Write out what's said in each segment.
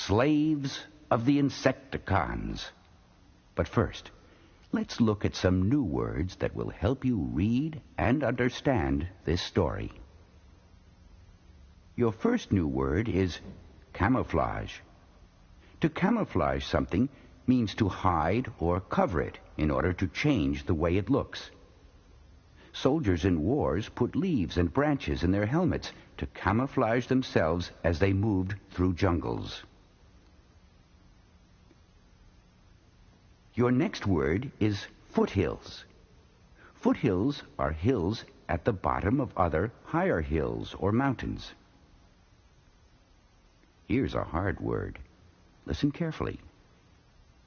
slaves of the Insecticons. But first, let's look at some new words that will help you read and understand this story. Your first new word is camouflage. To camouflage something means to hide or cover it in order to change the way it looks. Soldiers in wars put leaves and branches in their helmets to camouflage themselves as they moved through jungles. Your next word is foothills. Foothills are hills at the bottom of other higher hills or mountains. Here's a hard word. Listen carefully.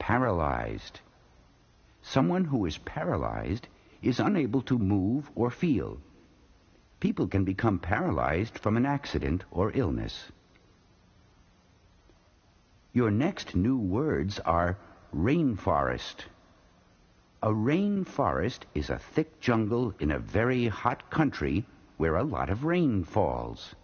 Paralyzed. Someone who is paralyzed is unable to move or feel. People can become paralyzed from an accident or illness. Your next new words are rainforest. A rainforest is a thick jungle in a very hot country where a lot of rain falls.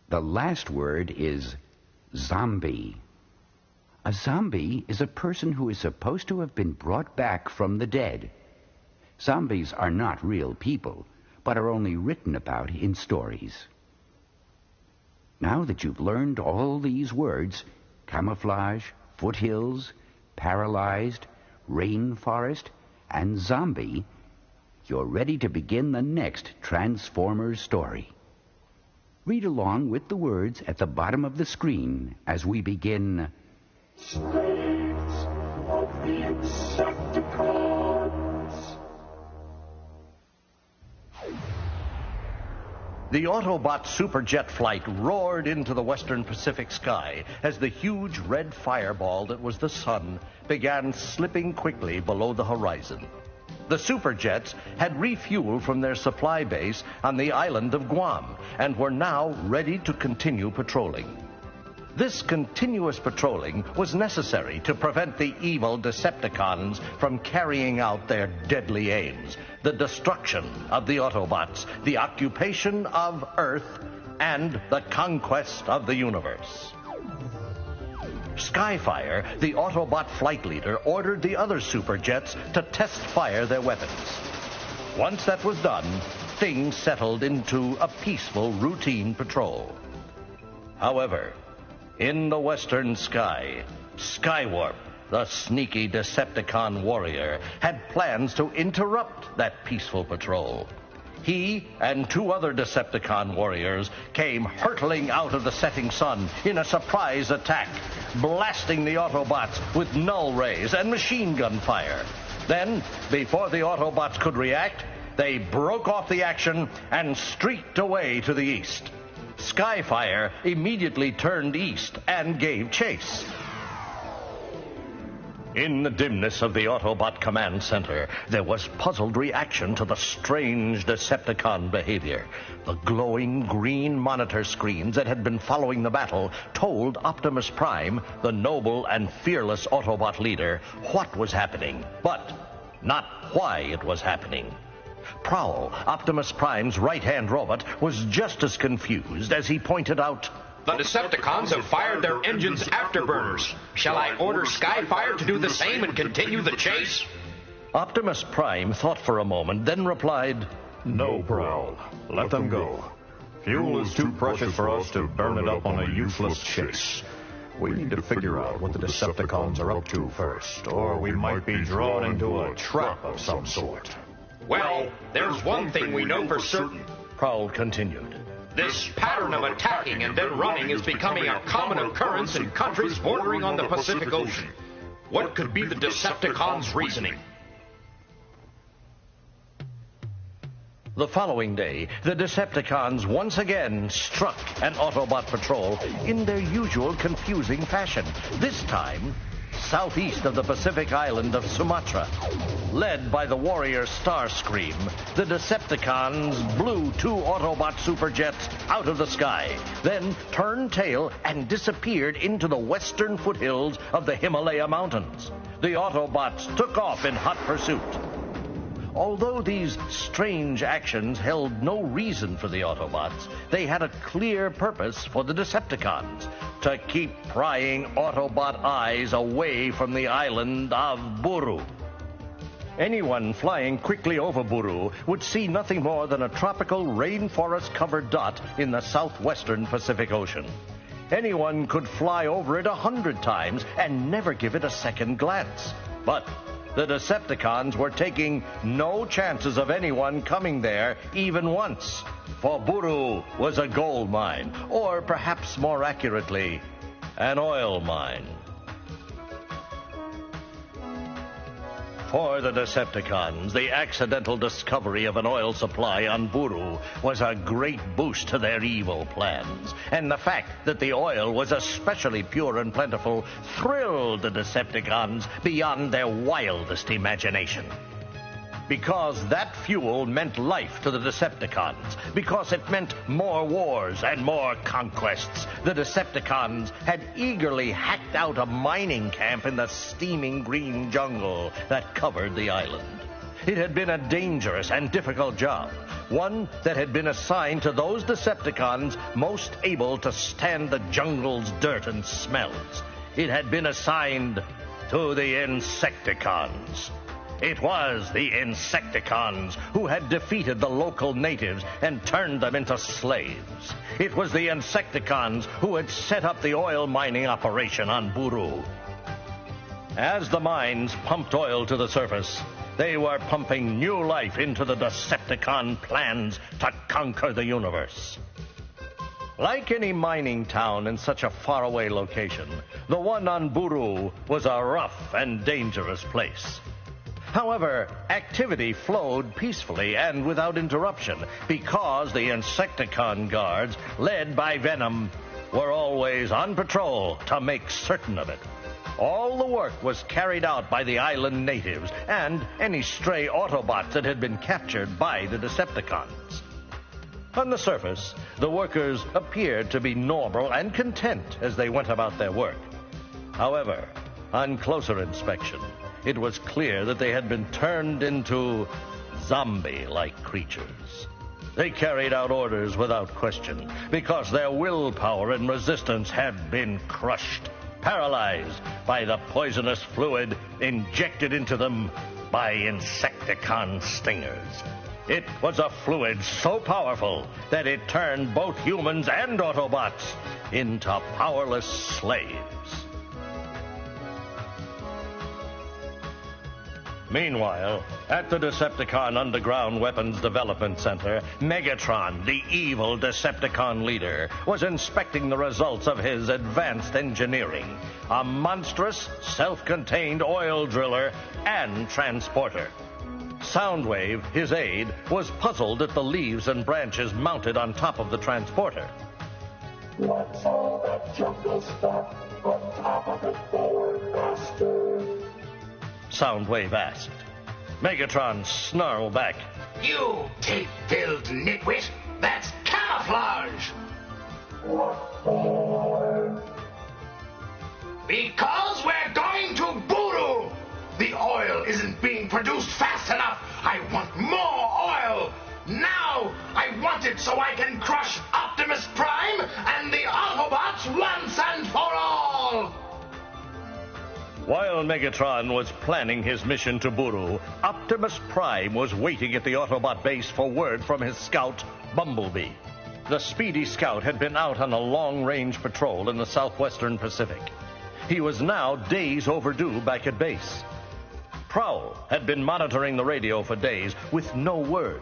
The last word is zombie. A zombie is a person who is supposed to have been brought back from the dead. Zombies are not real people, but are only written about in stories. Now that you've learned all these words, camouflage, foothills, paralyzed, rainforest, and zombie, you're ready to begin the next Transformers story. Read along with the words at the bottom of the screen as we begin. Slaves of the Insecticons. The Autobot superjet flight roared into the western Pacific sky as the huge red fireball that was the sun began slipping quickly below the horizon. The superjets had refueled from their supply base on the island of Guam and were now ready to continue patrolling. This continuous patrolling was necessary to prevent the evil Decepticons from carrying out their deadly aims, the destruction of the Autobots, the occupation of Earth, and the conquest of the universe. Skyfire, the Autobot flight leader, ordered the other superjets to test fire their weapons. Once that was done, things settled into a peaceful, routine patrol. However, in the western sky, Skywarp, the sneaky Decepticon warrior, had plans to interrupt that peaceful patrol. He and two other Decepticon warriors came hurtling out of the setting sun in a surprise attack, blasting the Autobots with null rays and machine gun fire. Then, before the Autobots could react, they broke off the action and streaked away to the east. Skyfire immediately turned east and gave chase. In the dimness of the Autobot command center, there was puzzled reaction to the strange Decepticon behavior. The glowing green monitor screens that had been following the battle told Optimus Prime, the noble and fearless Autobot leader, what was happening, but not why it was happening. Prowl, Optimus Prime's right-hand robot, was just as confused as he pointed out, "The Decepticons have fired their engines afterburners. Shall I order Skyfire to do the same and continue the chase?" Optimus Prime thought for a moment, then replied, "No, Prowl. Let them go. Fuel is too precious for us to burn it up on a useless chase. We need to figure out what the Decepticons are up to first, or we might be drawn into a trap of some sort." "Well, there's one thing we know for certain," Prowl continued. "This pattern of attacking and then running is becoming a common occurrence in countries bordering on the Pacific Ocean. What could be the Decepticons' reasoning?" The following day, the Decepticons once again struck an Autobot patrol in their usual confusing fashion, this time southeast of the Pacific island of Sumatra. Led by the warrior Starscream, the Decepticons blew two Autobot superjets out of the sky, then turned tail and disappeared into the western foothills of the Himalaya Mountains. The Autobots took off in hot pursuit. Although these strange actions held no reason for the Autobots, they had a clear purpose for the Decepticons: to keep prying Autobot eyes away from the island of Buru. Anyone flying quickly over Buru would see nothing more than a tropical rainforest-covered dot in the southwestern Pacific Ocean. Anyone could fly over it 100 times and never give it a second glance. But the Decepticons were taking no chances of anyone coming there even once, for Buru was a gold mine, or perhaps more accurately, an oil mine. For the Decepticons, the accidental discovery of an oil supply on Buru was a great boost to their evil plans. And the fact that the oil was especially pure and plentiful thrilled the Decepticons beyond their wildest imagination. Because that fuel meant life to the Decepticons, because it meant more wars and more conquests, the Decepticons had eagerly hacked out a mining camp in the steaming green jungle that covered the island. It had been a dangerous and difficult job, one that had been assigned to those Decepticons most able to stand the jungle's dirt and smells. It had been assigned to the Insecticons. It was the Insecticons who had defeated the local natives and turned them into slaves. It was the Insecticons who had set up the oil mining operation on Buru. As the mines pumped oil to the surface, they were pumping new life into the Decepticon plans to conquer the universe. Like any mining town in such a faraway location, the one on Buru was a rough and dangerous place. However, activity flowed peacefully and without interruption because the Insecticon guards, led by Venom, were always on patrol to make certain of it. All the work was carried out by the island natives and any stray Autobots that had been captured by the Decepticons. On the surface, the workers appeared to be normal and content as they went about their work. However, on closer inspection, it was clear that they had been turned into zombie-like creatures. They carried out orders without question because their willpower and resistance had been crushed, paralyzed by the poisonous fluid injected into them by Insecticon stingers. It was a fluid so powerful that it turned both humans and Autobots into powerless slaves. Meanwhile, at the Decepticon Underground Weapons Development Center, Megatron, the evil Decepticon leader, was inspecting the results of his advanced engineering, a monstrous, self-contained oil driller and transporter. Soundwave, his aide, was puzzled at the leaves and branches mounted on top of the transporter. What's all that jungle stuff on top of it for, Master? Soundwave asked. Megatron snarled back. You tape-filled nitwit! That's camouflage! What for? Because we're going to Buru! The oil isn't being produced fast enough! I want more oil! Now I want it so I can crush Optimus Prime and the Autobots once and for all! While Megatron was planning his mission to Buru, Optimus Prime was waiting at the Autobot base for word from his scout, Bumblebee. The speedy scout had been out on a long-range patrol in the southwestern Pacific. He was now days overdue back at base. Prowl had been monitoring the radio for days with no word.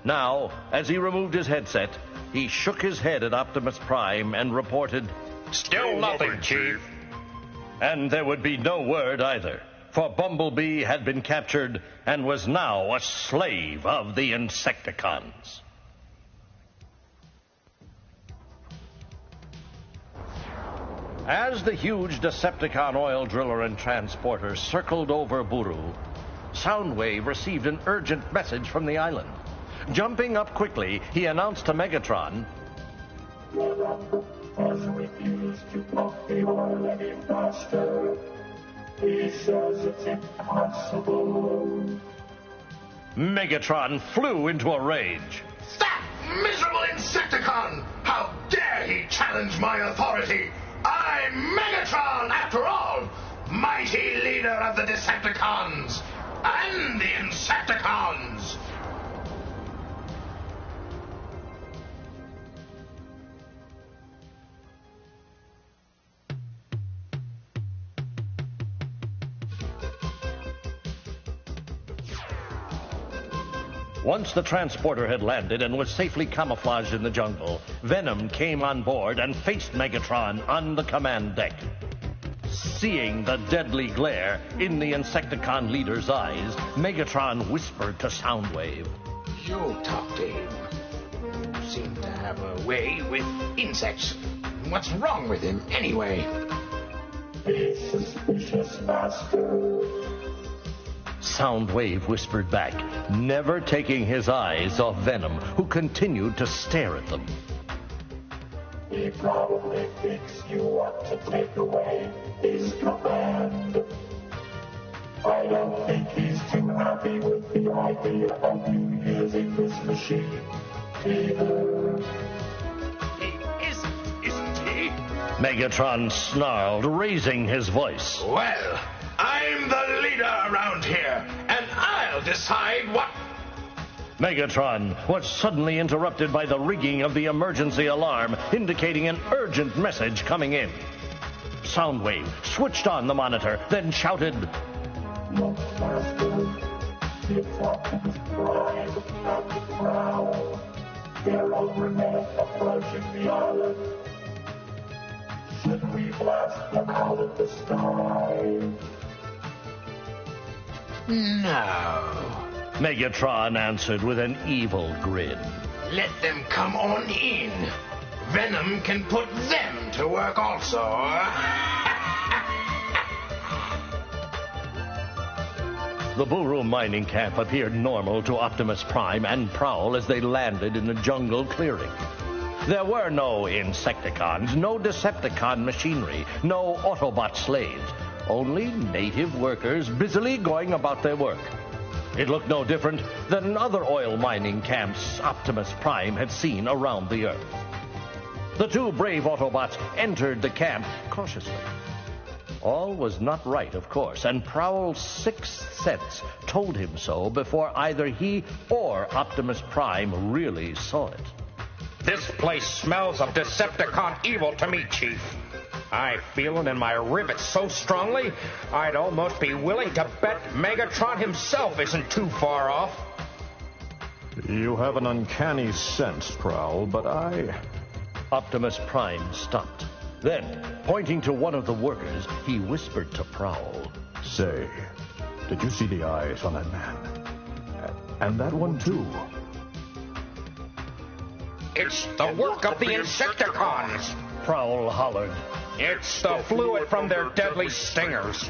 Now, as he removed his headset, he shook his head at Optimus Prime and reported, Still nothing, Chief. And there would be no word either, for Bumblebee had been captured and was now a slave of the Insecticons. As the huge Decepticon oil driller and transporter circled over Buru, Soundwave received an urgent message from the island. Jumping up quickly, he announced to Megatron, Has refused to pump the oil any faster. He says it's impossible. Megatron flew into a rage. That miserable Insecticon! How dare he challenge my authority? I'm Megatron, after all! Mighty leader of the Decepticons! And the Insecticons! Once the transporter had landed and was safely camouflaged in the jungle, Venom came on board and faced Megatron on the command deck. Seeing the deadly glare in the Insecticon leader's eyes, Megatron whispered to Soundwave. You talk to him. You seem to have a way with insects. What's wrong with him, anyway? Be suspicious, Master. Soundwave whispered back, never taking his eyes off Venom, who continued to stare at them. He probably thinks you want to take away his command. I don't think he's too happy with the idea of you using this machine either. He isn't he? Megatron snarled, raising his voice. Well, I'm the leader around here, and I'll decide what... Megatron was suddenly interrupted by the ringing of the emergency alarm, indicating an urgent message coming in. Soundwave switched on the monitor, then shouted, Look, Master, it's Optimus Prime and the Prowl. They're overnight approaching the island. Should we blast them out of the sky? No. Megatron answered with an evil grin. Let them come on in. Venom can put them to work also. The Buru mining camp appeared normal to Optimus Prime and Prowl as they landed in the jungle clearing. There were no Insecticons, no Decepticon machinery, no Autobot slaves, only native workers busily going about their work. It looked no different than other oil mining camps Optimus Prime had seen around the Earth. The two brave Autobots entered the camp cautiously. All was not right, of course, and Prowl's sixth sense told him so before either he or Optimus Prime really saw it. This place smells of Decepticon evil to me, Chief. I feel it in my rivets so strongly, I'd almost be willing to bet Megatron himself isn't too far off. You have an uncanny sense, Prowl, but Optimus Prime stopped. Then, pointing to one of the workers, he whispered to Prowl. Say, did you see the eyes on that man? And that one, too. It's the work of the Insecticons. Prowl hollered. It's the fluid from their deadly stingers.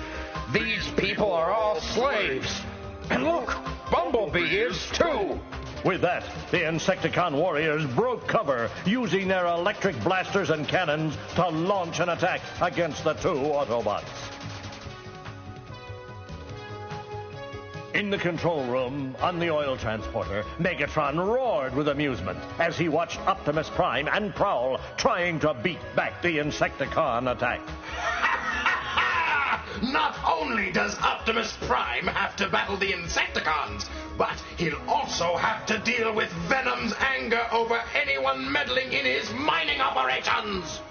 These people are all slaves. And look, Bumblebee is too. With that, the Insecticon warriors broke cover, using their electric blasters and cannons to launch an attack against the two Autobots. In the control room, on the oil transporter, Megatron roared with amusement as he watched Optimus Prime and Prowl trying to beat back the Insecticon attack. Not only does Optimus Prime have to battle the Insecticons, but he'll also have to deal with Venom's anger over anyone meddling in his mining operations.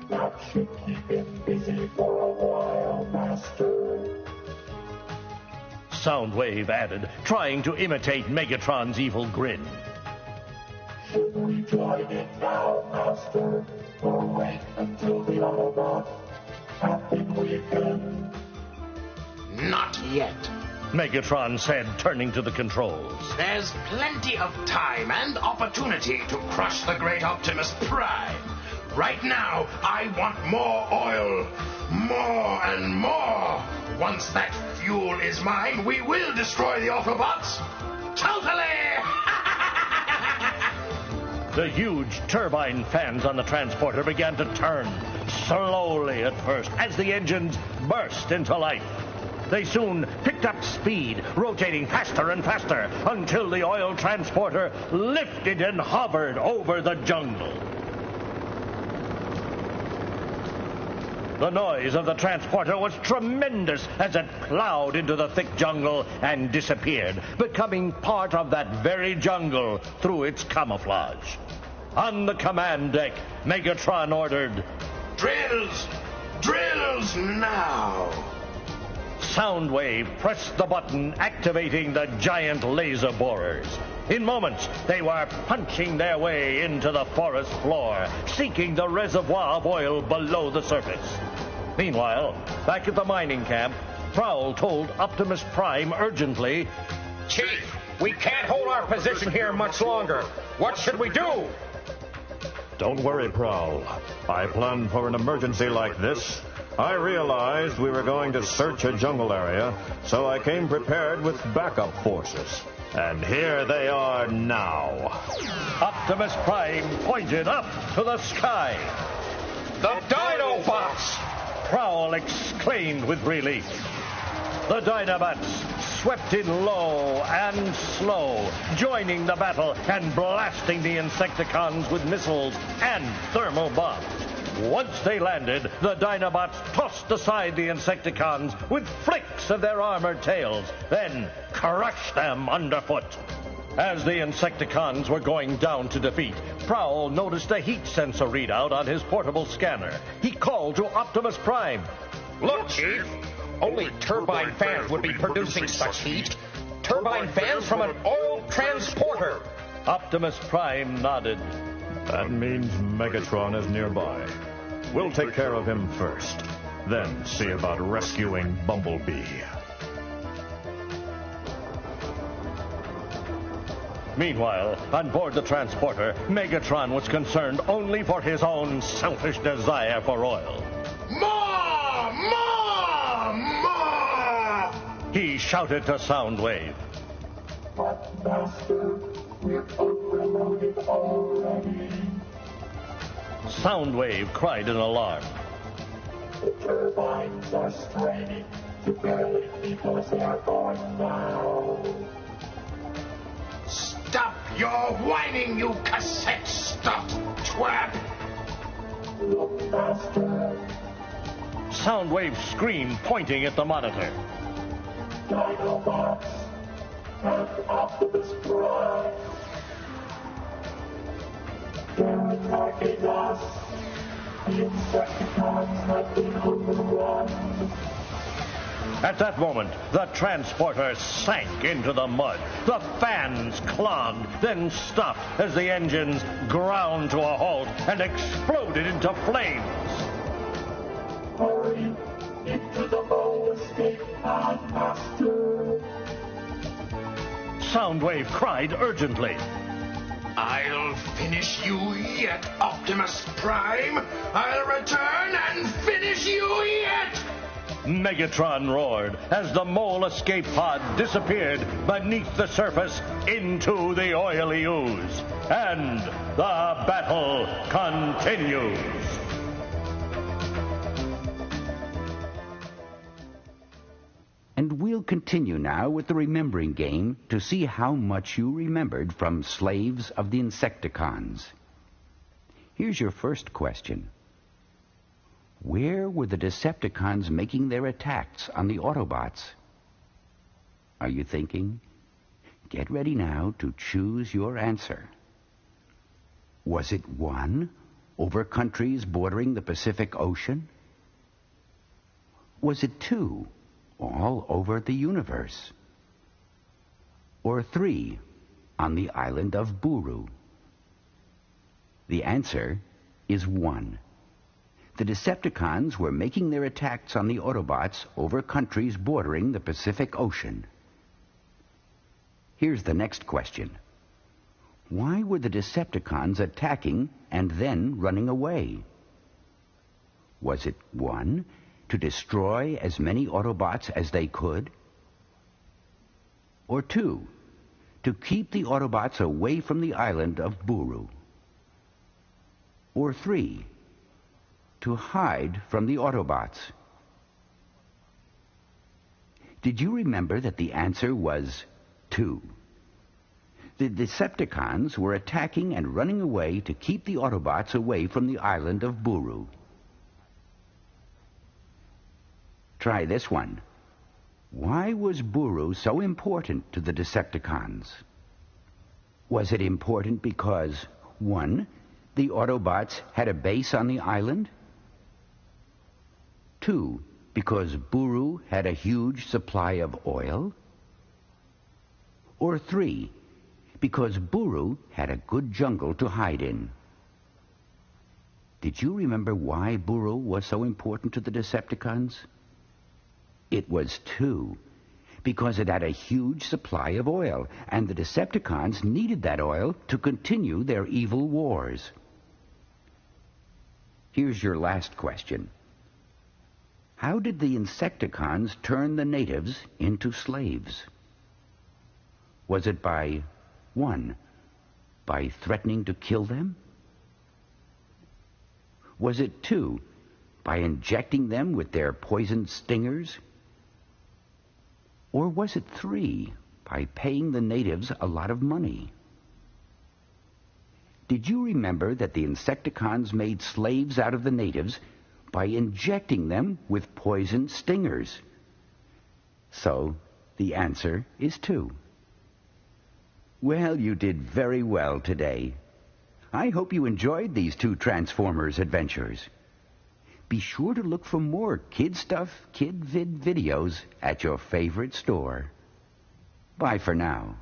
That should keep him busy for a while, Master. Soundwave added, trying to imitate Megatron's evil grin. Should we join in now, Master, or wait until the Autobots have been weakened? Not yet. Megatron said, turning to the controls. There's plenty of time and opportunity to crush the great Optimus Prime. Right now, I want more oil. More and more. Once that fuel is mine, we will destroy the Autobots. Totally! The huge turbine fans on the transporter began to turn, slowly at first, as the engines burst into life. They soon picked up speed, rotating faster and faster, until the oil transporter lifted and hovered over the jungle. The noise of the transporter was tremendous as it plowed into the thick jungle and disappeared, becoming part of that very jungle through its camouflage. On the command deck, Megatron ordered, Drills! Drills now! Soundwave pressed the button, activating the giant laser borers. In moments, they were punching their way into the forest floor, seeking the reservoir of oil below the surface. Meanwhile, back at the mining camp, Prowl told Optimus Prime urgently, Chief, we can't hold our position here much longer. What should we do? Don't worry, Prowl. I planned for an emergency like this. I realized we were going to search a jungle area, so I came prepared with backup forces. And here they are now. Optimus Prime pointed up to the sky. The Dinobots! Prowl exclaimed with relief. The Dinobots swept in low and slow, joining the battle and blasting the Insecticons with missiles and thermal bombs. Once they landed, the Dinobots tossed aside the Insecticons with flicks of their armored tails, then crushed them underfoot. As the Insecticons were going down to defeat, Prowl noticed a heat sensor readout on his portable scanner. He called to Optimus Prime. Look, Chief, only turbine fans would be producing such heat. Turbine fans from an oil transporter. Optimus Prime nodded. That means Megatron is nearby. We'll take care of him first, then see about rescuing Bumblebee. Meanwhile, on board the transporter, Megatron was concerned only for his own selfish desire for oil. More! More! More! He shouted to Soundwave. But, Master, we're overloaded already. Soundwave cried in alarm. The turbines are straining to barely keep us airborne now. Stop your whining, you cassette-stuffed twat! Look, Master. Soundwave screamed, pointing at the monitor. Dinobots and Optimus Prime. They're attacking us. The Insecticons have been overrun. At that moment, the transporter sank into the mud. The fans clogged, then stopped as the engines ground to a halt and exploded into flames. Hurry into the bow escape pod, Master. Soundwave cried urgently. I'll finish you yet, Optimus Prime! I'll return and finish you yet! Megatron roared as the mole escape pod disappeared beneath the surface into the oily ooze. And the battle continues. And we'll continue now with the remembering game to see how much you remembered from Slaves of the Insecticons. Here's your first question. Where were the Decepticons making their attacks on the Autobots? Are you thinking? Get ready now to choose your answer. Was it 1, over countries bordering the Pacific Ocean? Was it 2, all over the universe? Or 3, on the island of Buru? The answer is 1. The Decepticons were making their attacks on the Autobots over countries bordering the Pacific Ocean. Here's the next question. Why were the Decepticons attacking and then running away? Was it 1, to destroy as many Autobots as they could? Or 2, to keep the Autobots away from the island of Buru? Or 3, to hide from the Autobots? Did you remember that the answer was 2? The Decepticons were attacking and running away to keep the Autobots away from the island of Buru. Try this one. Why was Buru so important to the Decepticons? Was it important because, 1, the Autobots had a base on the island? 2, because Buru had a huge supply of oil? Or 3, because Buru had a good jungle to hide in? Did you remember why Buru was so important to the Decepticons? It was 2, because it had a huge supply of oil, and the Decepticons needed that oil to continue their evil wars. Here's your last question. How did the Insecticons turn the natives into slaves? Was it by, 1, by threatening to kill them? Was it 2, by injecting them with their poisoned stingers? Or was it 3, by paying the natives a lot of money? Did you remember that the Insecticons made slaves out of the natives by injecting them with poisoned stingers? So, the answer is 2. Well, you did very well today. I hope you enjoyed these 2 Transformers adventures. Be sure to look for more Kid Stuff, Kid Vid videos at your favorite store. Bye for now.